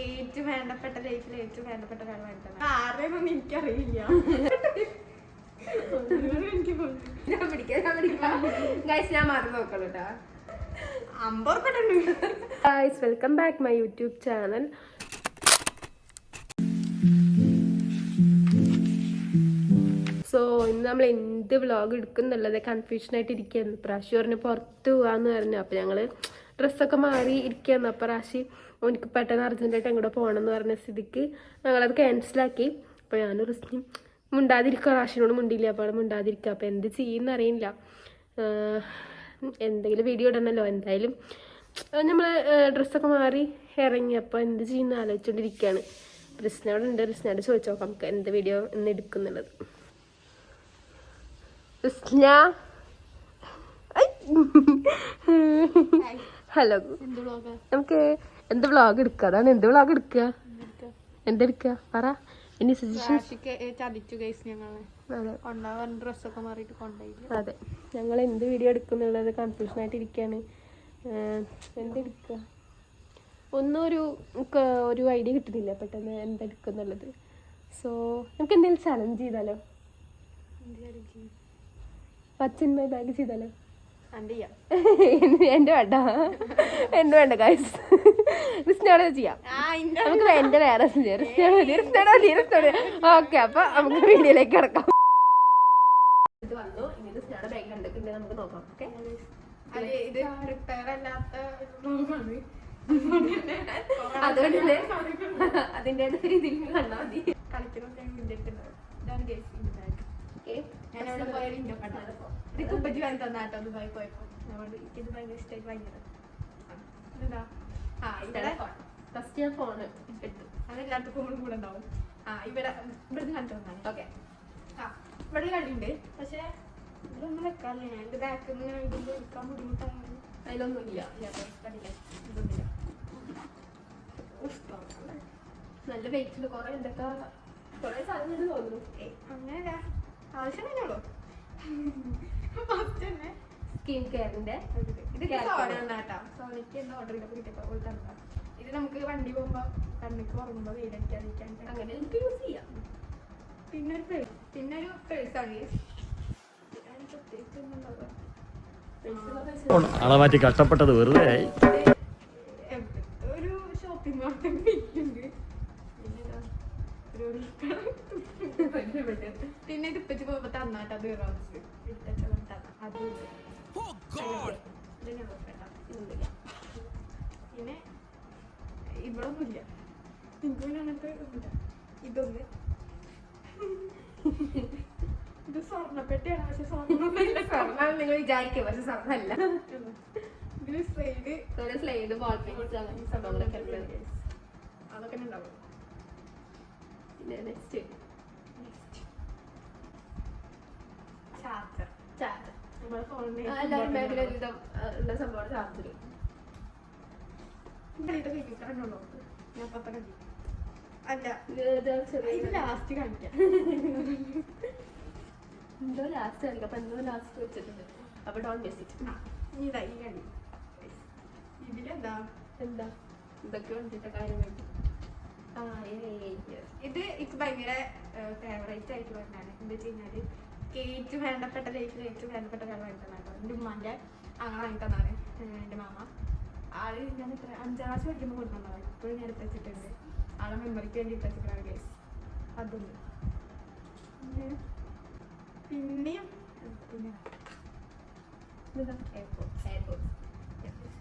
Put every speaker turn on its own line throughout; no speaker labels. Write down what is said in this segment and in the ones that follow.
ഏറ്റവും വേണ്ടപ്പെട്ട ലൈഫിൽ ഏറ്റവും വേണ്ടപ്പെട്ട ഒരാളായിട്ടാണ് ആരെയൊന്നും എനിക്കറിയില്ല.
ഞാൻ മറന്നു നോക്കണം കേട്ടോ.
50
guys welcome back my YouTube channel. So ഇന്ന് നമ്മൾ എന്ത് വ്ളോഗ് എടുക്കുന്നുള്ളത് കൺഫ്യൂഷനായിട്ട് ഇരിക്കുകയായിരുന്നു. പ്രാശി പറഞ്ഞ് പുറത്ത് പോകാമെന്ന് പറഞ്ഞു. അപ്പോൾ ഞങ്ങൾ ഡ്രസ്സൊക്കെ മാറി ഇരിക്കുകയായിരുന്നു. അപ്പോൾ പ്രാശി എനിക്ക് പെട്ടെന്ന് അർജൻറ്റായിട്ട് എങ്ങോട്ട് പോകണമെന്ന് പറഞ്ഞ സ്ഥിതിക്ക് ഞങ്ങളത് ക്യാൻസലാക്കി. അപ്പോൾ ഞാൻ റിസ്ക്കും മുണ്ടാതിരിക്കുക, റാഷിനോട് മുണ്ടിയില്ല. അപ്പോൾ അവിടെ മുണ്ടാതിരിക്കുക. അപ്പോൾ എന്ത് ചെയ്യുമെന്ന് അറിയില്ല. എന്തെങ്കിലും വീഡിയോ ഇടണമല്ലോ. എന്തായാലും നമ്മൾ ഡ്രസ്സൊക്കെ മാറി ഇറങ്ങി. അപ്പോൾ എന്ത് ചെയ്യുന്ന ആലോചിച്ചുകൊണ്ടിരിക്കുകയാണ്. റിസ്നോട് ഉണ്ട്, റിസ്നോട് ചോദിച്ചു നോക്കാം നമുക്ക് എന്ത് വീഡിയോ ഇന്ന് എടുക്കുന്നുള്ളത്. റിസ്ന ഹലോ, നമുക്ക് എന്ത് വ്ളോഗ് എടുക്കുക? അതാണ് എന്ത് വ്ളോഗ് എടുക്കുക, എന്തെടുക്കുക പറ. ഇനി അതെ, ഞങ്ങൾ എന്ത് വീഡിയോ എടുക്കുന്നുള്ളത് കൺഫ്യൂഷനായിട്ട് ഇരിക്കുകയാണ്. എന്തെടുക്കുക ഒന്നും ഒരു ഐഡിയ കിട്ടുന്നില്ല പെട്ടെന്ന് എന്തെടുക്കുന്നുള്ളത്. സോ നമുക്ക് എന്തെങ്കിലും ചലഞ്ച് ചെയ്താലോ? പച്ചന്മ ബാഗ് ചെയ്താലോ? എന്റെ വേണ്ട ഗൈസ്, റിസ്നോട് ചെയ്യാം. നമുക്ക് എന്റെ വേറെ ഓക്കെ. അപ്പൊ നമുക്ക് വീഡിയോയിലേക്ക് കിടക്കാം. ഇത് വന്നു, ഇനി റിസ്നോടെ ബാഗ് കണ്ടിട്ടുണ്ട്, നമുക്ക് നോക്കാം. ഓക്കെ,
ഇത് പ്രിപ്പയർ അല്ലാത്ത
അതുകൊണ്ട് തന്നെ അതിന്റെ രീതിയിൽ കണ്ടാൽ മതി.
ഇത് ഉപ്പച്ചി വാങ്ങി തന്നാട്ടോ ദുബായി പോയപ്പോ. ഇത് ഭയങ്കര ഇഷ്ടമായി. ഭയങ്കര ഇതാ
ഫസ്റ്റ് ഞാൻ ഫോണ് എടുത്തു.
അതെല്ലാത്ത ഫോണും കൂടെ ഉണ്ടാവും. ഇവിടുന്ന് കണ്ടു തന്നാണ്. ഓക്കെ, ഇവിടെ കണ്ടിട്ടുണ്ട്. പക്ഷെ ഇതൊന്നും വെക്കാറില്ല. ഞാൻ എന്റെ ബാക്കിൽ നിന്ന് ഇങ്ങനെ ഇടുമ്പോൾ എടുക്കാൻ ബുദ്ധിമുട്ടാണ്.
അതിലൊന്നുമില്ല,
ഇതൊന്നുമില്ല.
നല്ല വെയിറ്റ് കുറെ എന്തൊക്കെ കുറെ സാധനങ്ങൾ തോന്നുന്നു.
അങ്ങനെയല്ല, ആവശ്യം തന്നെയുള്ളൂ. ഫസ്റ്റ് തന്നെ
സ്കിൻ കെയറിന്റെ
ഇതൊക്കെ സോനാട്ടാ. സോനയ്ക്ക് എന്താ ഓർഡർ ചെയ്തപ്പോൾ കിട്ടിയപ്പോൾ തന്നാ. ഇത് നമുക്ക് വണ്ടി പോകുമ്പോ കണ്ണിക്ക് ഉറങ്ങുമ്പോ വെയിലടിക്കാതിരിക്കാൻ
അങ്ങനെ എനിക്ക് യൂസ് ചെയ്യാം.
പിന്നൊരു പേഴ്സാണ്.
അളവാറ്റി കഷ്ടപ്പെട്ടത് വെറുതെ
ഒരു ഷോപ്പിംഗ് മാർട്ടിൽ പിന്നെ ഇത് ഇപ്പച്ച് പോകുമ്പോ തന്നാട്ടോ. അത് അത് പിന്നെ ഇവിടെ ഒന്നുമില്ല. എനിക്ക് അങ്ങനത്തെ ഇതൊന്ന് ഇത് സ്വർണ്ണപ്പെട്ടിയാണ്. പക്ഷെ
സ്വർണ്ണം നിങ്ങൾ വിചാരിക്കുക, പക്ഷെ സ്വർണ്ണല്ല.
ഇതിന്
സ്ലൈഡ്
അതൊക്കെ ഉണ്ടാവും.
പിന്നെ നെക്സ്റ്റ് ചാർജർ. എല്ലാവരും ബാഗിൽ ഒരുവിധം ഉള്ള സംഭവമാണ് ചാർജർ.
ഞാൻ പത്ത കണ്ടി അല്ല, ഇത് ലാസ്റ്റ് കാണിക്കാം.
എന്തോ ലാസ്റ്റ് കാണിക്കാം. അപ്പൊ എന്തോ ലാസ്റ്റ് വെച്ചിട്ടുണ്ട്. അപ്പൊ ഡോണ്ട് മിസ് ഇറ്റ്.
ഇതാ ഈ കണ്ടി. ഇതിലെന്താ
ഇതൊക്കെ വേണ്ടിട്ട കാര്യങ്ങൾ.
ഇത് എനിക്ക് ഭയങ്കര ഫേവറേറ്റ് ആയിട്ട് പറഞ്ഞാണ്. എന്താ വെച്ച് കഴിഞ്ഞാല് ഏറ്റവും വേണ്ടപ്പെട്ട ലൈഫിൽ ഏറ്റവും വേണ്ടപ്പെട്ട ഒരാൾ വാങ്ങി തന്നാട്ടോ. എൻ്റെ ഉമ്മാൻ്റെ അങ്ങനെ വാങ്ങി തന്നാണ് എൻ്റെ മാമ. ആള് ഞാൻ 5ാം ക്ലാസ് പഠിക്കുമ്പോൾ കൊണ്ടുവന്നതാണ്. ഇപ്പോഴും ഞാൻ എടുത്ത് വെച്ചിട്ടുണ്ട്. ആളെ മെമ്മറിക്ക് വേണ്ടി എടുത്ത് വെച്ചിട്ടാണ് ഗൈസ്. അതൊന്ന് പിന്നെയും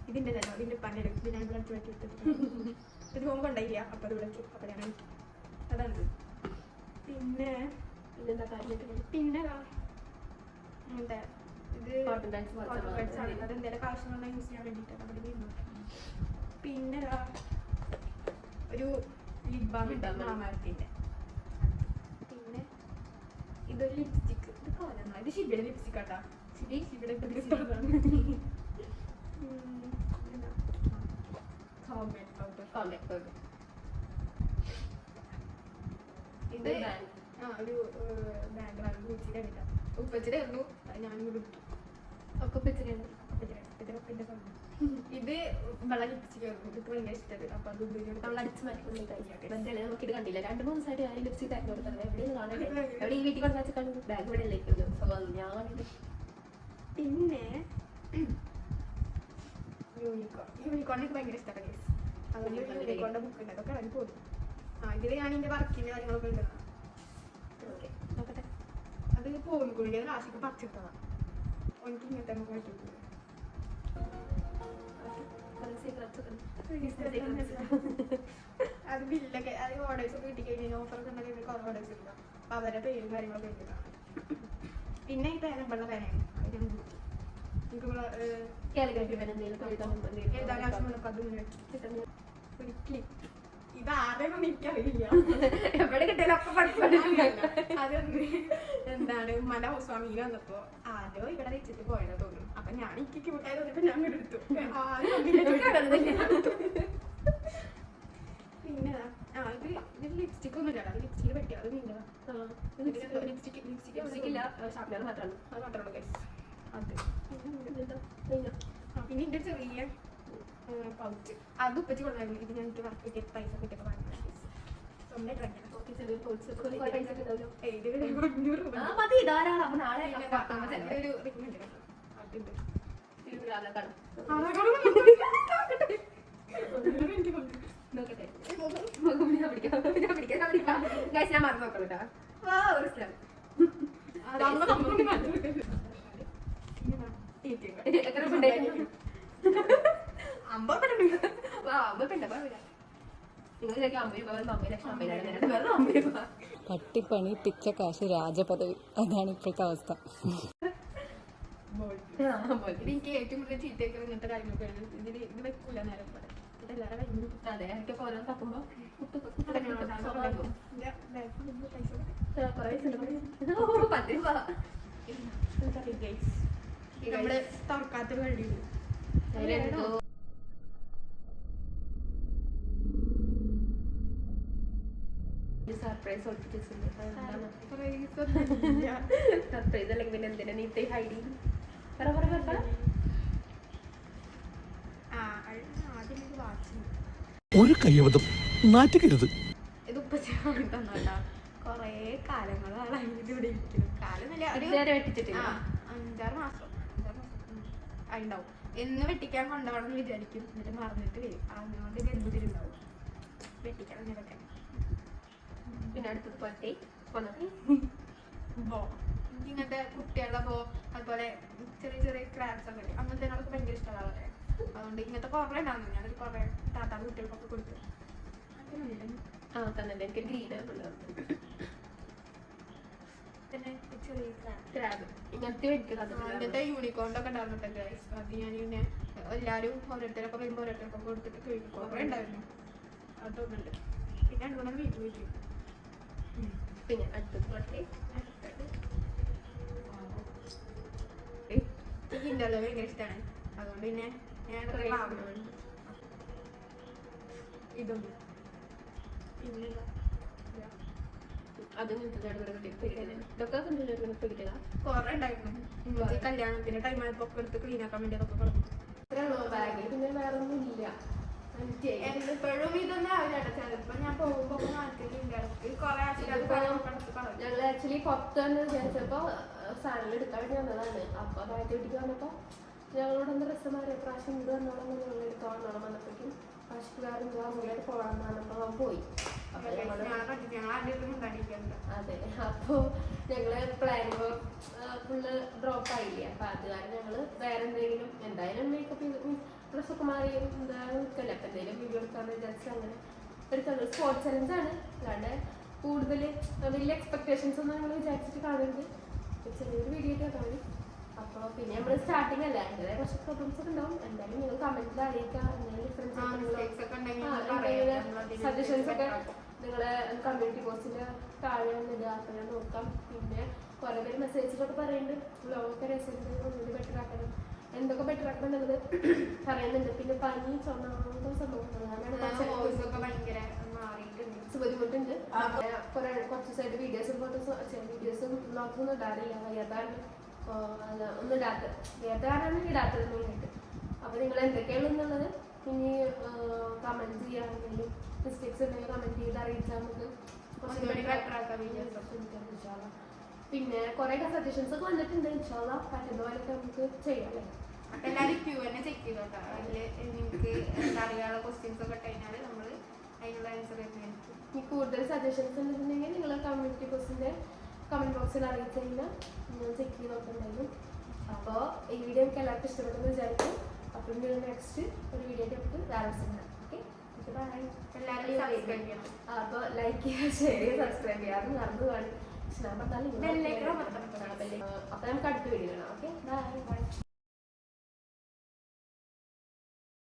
ഇതിൻ്റെ തന്നെ ഇതിൻ്റെ പണ്ടെടുക്കും. പിന്നെ ഞാൻ ബ്ലഡ് വെട്ടി എടുത്തിട്ട് ഇത് പോകുമ്പോൾ ഉണ്ടായില്ല. അപ്പോൾ അത് വിളിച്ചു. അപ്പോൾ ഞാൻ അതാണ്. പിന്നെ പിന്നെ എന്താ ഇത് അതെന്തെങ്കിലും ആവശ്യമുള്ള യൂസ് ചെയ്യാൻ വേണ്ടിയിട്ടാണ് അവിടെ ചെയ്യുന്നത്. പിന്നെ ഒരു ലിപ് ബാം മാമത്തിന്റെ. പിന്നെ ഇതൊരു ലിപ്സ്റ്റിക്ക്. ഇത് കോലൊന്നും ഇത് ഷിബിയുടെ ലിപ്സ്റ്റിക് ആട്ടാ. ഷിബിയുടെ ഇത് ഒരു ബാഗാണ്. ഗൂച്ചിയുടെ ഉപ്പച്ചിടെ ആയിരുന്നു. ഞാൻ കൊടുത്തു. ഒക്കെ ഉപ്പച്ചിടെ ഇത് വെള്ളം ലിപ്സ്റ്റിക് എനിക്ക് ഭയങ്കര ഇഷ്ടമാണ്. അപ്പൊ അത് ഉപയോഗിക്കും.
നമ്മൾ അടിച്ച് മാറ്റി നോക്കിയിട്ട് കണ്ടില്ല 2-3 ദിവസമായിട്ട് ഞാൻ ലിപ്സ്റ്റിക് തരുന്ന കൊടുത്തത് എവിടെയും കാണണ്ടേ എവിടെ ഈ വീട്ടിൽ കൊണ്ട് വെച്ചാൽ ബാഗ് ഇവിടെ ഇരിക്കുന്നത്. ഞാൻ
പിന്നെ യൂണിക്കോൺ എനിക്ക് ഭയങ്കര ഇഷ്ടമാണ്. അതുകൊണ്ട് യൂണിക്കോണിന്റെ ബുക്ക് ഉണ്ട്. അതൊക്കെ ഇറങ്ങി പോകും. ഇതിൽ ഞാൻ എൻ്റെ വർക്കിൻ്റെ കാര്യങ്ങളൊക്കെ ഉണ്ട്.
ഓക്കെ
നോക്കട്ടെ. അത് പോകുന്നില്ല. അത് ലാസ്റ്റിക്ക് പറിച്ചിട്ടതാണ്. എനിക്ക് ഇങ്ങനത്തെ പറ്റും. അത് ബില്ലൊക്കെ അത് ഓർഡേഴ്സ് ഒക്കെ കിട്ടിക്കഴിഞ്ഞാൽ ഓഫറൊക്കെ ഉണ്ടെങ്കിൽ കുറേ ഓർഡേഴ്സ് കിട്ടുക. അപ്പൊ അവരുടെ പേരും കാര്യങ്ങളൊക്കെ എഴുതുക. പിന്നെ ഈ പേരമ്പുള്ള പേരാണ് എഴുതാൻ ആവശ്യമുള്ളപ്പോൾ അത് ഒരിക്കലും ഇതാരെയൊന്നും എനിക്കറിയില്ല.
എവിടെ കിട്ടിയാലും അപ്പൊ പഠിപ്പില്ല.
അതൊന്ന് എന്താണ് മല ഹൗസ്വാമിയിൽ വന്നപ്പോ ആരോ ഇവിടെ വെച്ചിട്ട് പോയതാ തോന്നുന്നു. അപ്പൊ ഞാൻ എനിക്ക് ക്യൂട്ടായി തോന്നിയപ്പോ ഞാൻ എടുത്തു. പിന്നെ ഇത് ലിപ്സ്റ്റിക് ഒന്നും ഇല്ല. ലിപ്സ്റ്റിക് പറ്റിയ അത് നിന്നതാ.
ലിപ്സ്റ്റിക് ഇല്ല ഷാർപ്പ്നർ മാത്രമാണ്.
അത് മാത്രമേ ഉള്ളൂ. അത് പിന്നെ ഇതിന്റെ ചെറിയ പൗച്ച് അത് ഉപ്പച്ച് കൊണ്ടായിരുന്നു. ഇത് ഞാൻ എനിക്ക് വർക്ക് കിട്ടിയ പൈസ കിട്ടിയപ്പോ വാങ്ങിയത്. സ്വന്തമായിട്ട്
മതി ധാരാളം നാളെ
ഒരു റിക്കമെൻഡ് അതുണ്ട്.
നോക്കട്ടെ ഞാൻ മറന്നു നോക്കണോ ഒരു സ്ഥലം എത്ര
പട്ടിപ്പണി പിച്ചക്കാശ് രാജപദവി അതാണ് ഇപ്പോഴത്തെ അവസ്ഥ.
എനിക്ക് ഏറ്റവും കൂടുതൽ ചീത്തയൊക്കെ ഇങ്ങനത്തെ കാര്യങ്ങളൊക്കെയാണ്. ഇത് വെക്കൂല നേരം പോലെ. ഇതെല്ലാവരും കഴിഞ്ഞു.
അതെ എനിക്ക് ഓരോ തപ്പുമ്പോ
നമ്മള് തുറക്കാത്തൊരു വഴിയുണ്ട്.
സർപ്രൈസ് സർപ്രൈസ് അല്ലെങ്കിൽ പിന്നെ എന്തിനാ നീ ഹൈഡി
ഒരു കയ്യബദ്ധം നാറ്റുകരുത്.
ഇത് ഉപ്പച്ചാണ് തന്നോട്ടാ. കൊറേ കാലങ്ങളാണ് ഇവിടെ ഇരിക്കുന്നു. കാലമല്ല ഒരു 5-6 മാസം ഉണ്ടാവും. എന്ന് വെട്ടിക്കാൻ കൊണ്ടുപോകണം എന്ന് വിചാരിക്കും. എന്നിട്ട് മറന്നിട്ട് വരും. അതുകൊണ്ട് ഗർഭത്തിലുണ്ടാവും വെട്ടിക്കാൻ അങ്ങനെയൊക്കെ.
പിന്നെ അടുത്തത് പറ്റി
ബോ എനിക്ക് ഇങ്ങനത്തെ കുട്ടികളുടെ ബോ അതുപോലെ ചെറിയ ചെറിയ ക്രാബ്സ് ഒക്കെ അങ്ങനത്തെ ഞങ്ങൾക്ക് ഭയങ്കര ഇഷ്ടമാണ്. അതുകൊണ്ട് ഇങ്ങനത്തെ കുറേ ഉണ്ടാകുന്നു. ഞാനൊരു കുറേ താത്താ കുട്ടികൾക്കൊക്കെ കൊടുത്തു.
തന്നെ എനിക്ക് ഗ്രീൻ
പിന്നെ ചെറിയ
ക്രാബ് ഇങ്ങനത്തെ
ഇങ്ങനത്തെ യൂണിക്കോണിന്റെ ഒക്കെ ഉണ്ടായിരുന്നുണ്ട്. അത് ഞാൻ പിന്നെ എല്ലാവരും ഓരോരുത്തരൊക്കെ വരുമ്പോൾ ഓരോരുത്തരൊക്കെ കൊടുത്തിട്ട് കഴിക്കും. കുറേ ഉണ്ടായിരുന്നു. അതൊന്നുണ്ട്. പിന്നെ അതുകൊണ്ട് വീട്ടിൽ വീട്ടിൽ
പിന്നെ അടുത്തത്
എനിക്ക് ഇന്റർവ്യൂ ഭയങ്കര ഇഷ്ടമാണ്. അതുകൊണ്ട് പിന്നെ ഞാൻ ഇതുണ്ട്. പിന്നെ
അത് ഇതൊക്കെ
കുറെ ഉണ്ടായിരുന്നു. ഇന്നത്തെ കല്യാണത്തിന്റെ ടൈമായപ്പോ ഒക്കെ എടുത്ത് ക്ലീൻ ആക്കാൻ വേണ്ടി അതൊക്കെ കളഞ്ഞു.
ബാഗിൽ പിന്നെ വേറെ ഒന്നും ഇല്ല.
എപ്പോഴും ഇതൊന്നും ആവില്ല. ചിലപ്പോ ഞാൻ പോകുമ്പോ
ഞങ്ങൾ ആക്ച്വലി പുറത്തുനിന്ന് വിചാരിച്ചപ്പോ സാധനങ്ങൾ എടുക്കാൻ വേണ്ടി വന്നതാണ്. അപ്പൊ അതായത് വീട്ടിൽ വന്നപ്പോ ഞങ്ങളോട് ഒന്ന് ഡ്രസ്സ് മാറിയ പ്രാവശ്യം ഇത് വന്നോളം ഞങ്ങൾ എടുക്കാൻ വന്നോളം വന്നപ്പോഴേക്കും പ്രാവശ്യക്കാരൻ മുകളിൽ പോകാൻ പറഞ്ഞപ്പോൾ അവൻ പോയി. അതെ അപ്പൊ ഞങ്ങള് പ്ലാനിങ് ഫുള്ള് ഡ്രോപ്പ് ആയില്ലേ. അപ്പൊ അത് കാരണം ഞങ്ങള് വേറെ എന്തെങ്കിലും എന്തായാലും മേക്കപ്പ് ഡ്രസ്സൊക്കെ മാറി എന്താ നിൽക്കല്ലേ. അപ്പൊ എന്തെങ്കിലും വീഡിയോ എടുക്കാന്ന് വിചാരിച്ചാൽ അങ്ങനെ എടുക്കുന്നത്. സ്പോർട്സ് ചലഞ്ചാണ്. അല്ലാണ്ട് കൂടുതൽ വലിയ എക്സ്പെക്ടേഷൻസ് ഒന്നും ഞങ്ങൾ വിചാരിച്ചിട്ട് കാണുന്നത്. ചെറിയൊരു വീഡിയോ ആയിട്ട് കാണും. അപ്പോൾ പിന്നെ നമ്മൾ സ്റ്റാർട്ടിങ് അല്ല അതിൻ്റെ കുറച്ച് പ്രോബ്ലംസ് ഒക്കെ ഉണ്ടാവും. എന്തായാലും നിങ്ങൾ കമന്റിൽ അറിയിക്കുക. എന്തെങ്കിലും സജഷൻസ് ഒക്കെ നിങ്ങളെ കമ്മ്യൂണിറ്റി പോസ്റ്റിന്റെ താഴെ വന്നിടുക. അപ്പോൾ ഞാൻ നോക്കാം. പിന്നെ കുറേ പേര് മെസ്സേജിലൊക്കെ പറയുന്നുണ്ട് വ്ലോഗൊക്കെ രസമുണ്ട്, ഒന്നുകൂടി ബെറ്റർ ആക്കണം, എന്തൊക്കെ ബെറ്റർ ആക്കണം എന്നുള്ളത് പറയുന്നുണ്ട്. പിന്നെ പനി ചൊന്നാകുന്ന സംഭവങ്ങളാണ് ബുദ്ധിമുട്ടുണ്ട്. കുറച്ച് സൈഡ് വീഡിയോസും വീഡിയോസും വ്ലോഗ്സൊന്നും ഇടാറില്ല. വയ്യാതാണ് ഒന്നും ഇടാത്തത്. വയ്യാത്തതാണ് ഇടാത്തത് മെയിനായിട്ട്. അപ്പോൾ നിങ്ങൾ എന്തൊക്കെയാണെന്നുള്ളത് ഇനി കമൻറ്റ് ചെയ്യാമെങ്കിലും മിസ്റ്റേക്സ് ഉണ്ടെങ്കിൽ കമൻറ്റ് ചെയ്ത് അറിയിച്ചാൽ നമുക്ക്
കുറച്ചുകൂടി better ആക്കാം videos.
ഇൻഷാല്ലാ. പിന്നെ കുറേയൊക്കെ സജഷൻസ് ഒക്കെ വന്നിട്ടുണ്ട്. ഇൻഷാല്ലാ പറ്റുന്ന പോലെയൊക്കെ നമുക്ക് ചെയ്യാം അല്ലേ?
അപ്പൊ എല്ലാവരും Q&A ചെക്ക് ചെയ്തോട്ടോ. അതില് നിങ്ങൾക്ക് എന്താ അറിയാനുള്ള ക്വസ്റ്റ്യൻസ് ഒക്കെ ഇട്ടുകഴിഞ്ഞാൽ നമ്മൾ അതിനുള്ള ആൻസർ തരുന്നതായിരിക്കും.
ഇനി കൂടുതൽ സജഷൻസ് ഉണ്ടെന്നുണ്ടെങ്കിൽ നിങ്ങൾ കമ്മ്യൂണിറ്റി പോസ്റ്റിൻ്റെ കമൻറ്റ് ബോക്സിൽ അറിയിച്ചു കഴിഞ്ഞാൽ നിങ്ങൾ ചെക്ക് ചെയ്ത് നോക്കുന്നുണ്ടായിരുന്നു. അപ്പോൾ ഈ വീഡിയോ എനിക്ക് എല്ലാവർക്കും ഇഷ്ടപ്പെട്ടെന്ന് വിചാരിക്കും. അപ്പോൾ നിങ്ങൾ നെക്സ്റ്റ് ഒരു വീഡിയോ നമുക്ക് ബാലൻസ് ഉണ്ടാകും. Okay, by.
എല്ലാവരും സബ്സ്ക്രൈബ് ചെയ്യണം.
അപ്പോൾ ലൈക്ക് ചെയ്യുക, ഷെയർ ചെയ്യുക, സബ്സ്ക്രൈബ് ചെയ്യുക. അത് മറന്നു കാണും.
ബെല്ലൈക്കൺ അമർത്തണം.
അപ്പോൾ നമുക്ക് അടുത്ത വീഡിയോ കാണാം. Okay, by.